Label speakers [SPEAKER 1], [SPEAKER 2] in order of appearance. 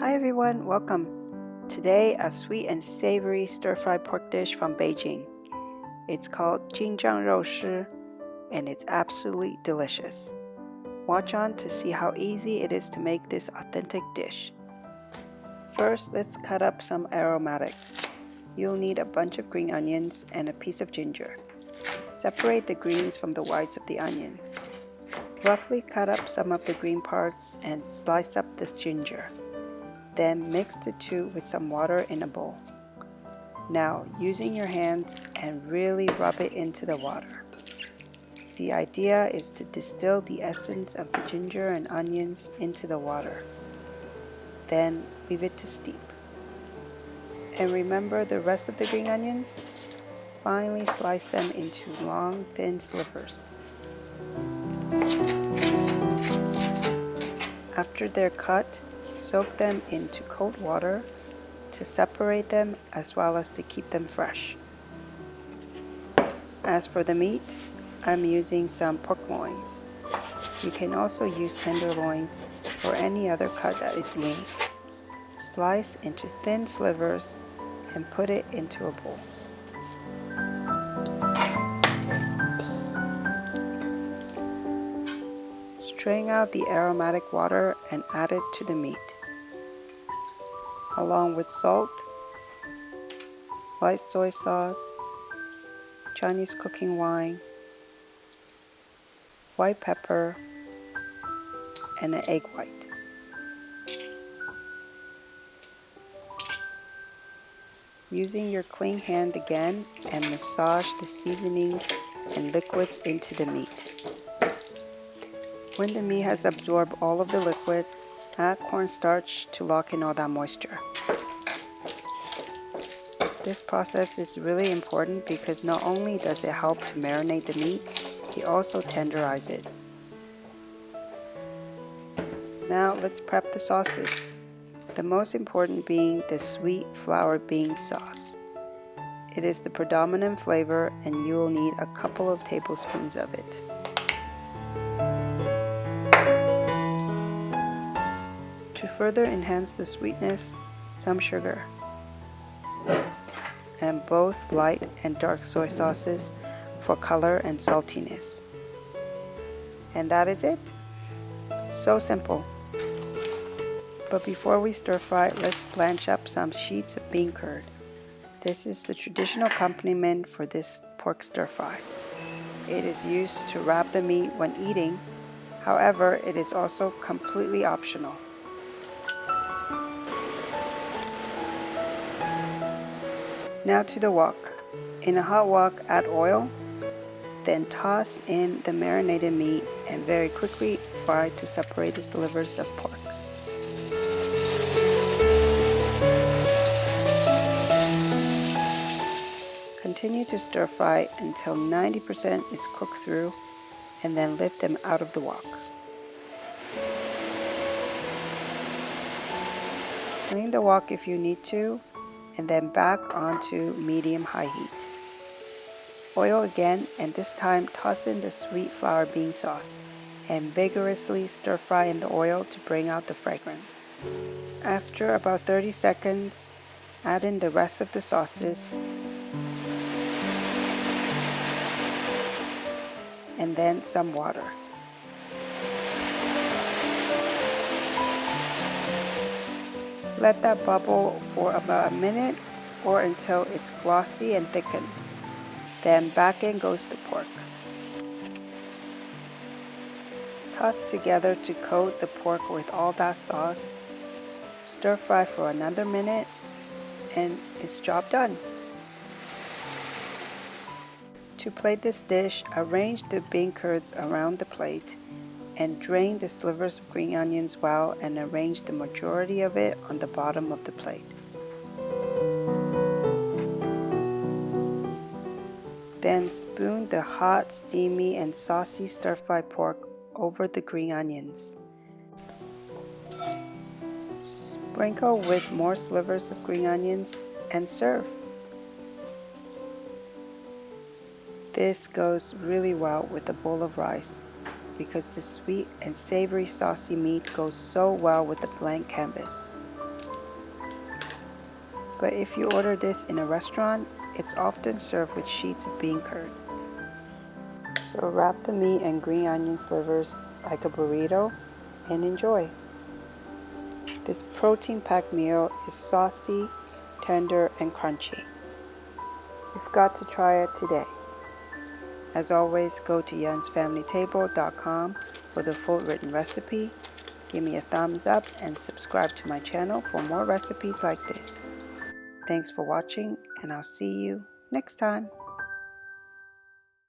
[SPEAKER 1] Hi everyone, welcome. Today a sweet and savory stir-fry pork dish from Beijing. It's called Jing Jiang Rou Si and it's absolutely delicious. Watch on to see how easy it is to make this authentic dish. First, let's cut up some aromatics. You'll need a bunch of green onions and a piece of ginger. Separate the greens from the whites of the onions. Roughly cut up some of the green parts and slice up this ginger. Then mix the two with some water in a bowl. Now, using your hands and really rub it into the water. The idea is to distill the essence of the ginger and onions into the water. Then leave it to steep. And remember the rest of the green onions? Finely slice them into long, thin slivers. After they're cut, soak them into cold water to separate them as well as to keep them fresh. As for the meat, I'm using some pork loins. You can also use tenderloins or any other cut that is lean. Slice into thin slivers and put it into a bowl. Strain out the aromatic water and add it to the meat, along with salt, light soy sauce, Chinese cooking wine, white pepper, and an egg white. Using your clean hand again and massage the seasonings and liquids into the meat. When the meat has absorbed all of the liquid, add cornstarch to lock in all that moisture. This process is really important because not only does it help to marinate the meat, it also tenderizes it. Now let's prep the sauces. The most important being the sweet flour bean sauce. It is the predominant flavor and you will need a couple of tablespoons of it. To further enhance the sweetness, some sugar, and both light and dark soy sauces for color and saltiness. And that is it. So simple. But before we stir fry, let's blanch up some sheets of beancurd. This is the traditional accompaniment for this pork stir fry. It is used to wrap the meat when eating. However, it is also completely optional. Now to the wok. In a hot wok, add oil, then toss in the marinated meat and very quickly fry to separate the slivers of pork. Continue to stir fry until 90% is cooked through and then lift them out of the wok. Clean the wok if you need to, and then back onto medium-high heat. Oil again, and this time toss in the sweet flour bean sauce and vigorously stir fry in the oil to bring out the fragrance. After about 30 seconds, add in the rest of the sauces and then some water. Let that bubble for about a minute or until it's glossy and thickened. Then back in goes the pork. Toss together to coat the pork with all that sauce. Stir fry for another minute and it's job done. To plate this dish, arrange the beancurds around the plate and drain the slivers of green onions well and arrange the majority of it on the bottom of the plate. Then spoon the hot, steamy, and saucy stir-fried pork over the green onions. Sprinkle with more slivers of green onions and serve. This goes really well with a bowl of rice because the sweet and savory saucy meat goes so well with the blank canvas. but if you order this in a restaurant, it's often served with sheets of beancurd. So wrap the meat and green onion slivers like a burrito and enjoy. This protein-packed meal is saucy, tender, and crunchy. You've got to try it today. As always, go to yunsfamilytable.com for the full written recipe. Give me a thumbs up and subscribe to my channel for more recipes like this. Thanks for watching, and I'll see you next time.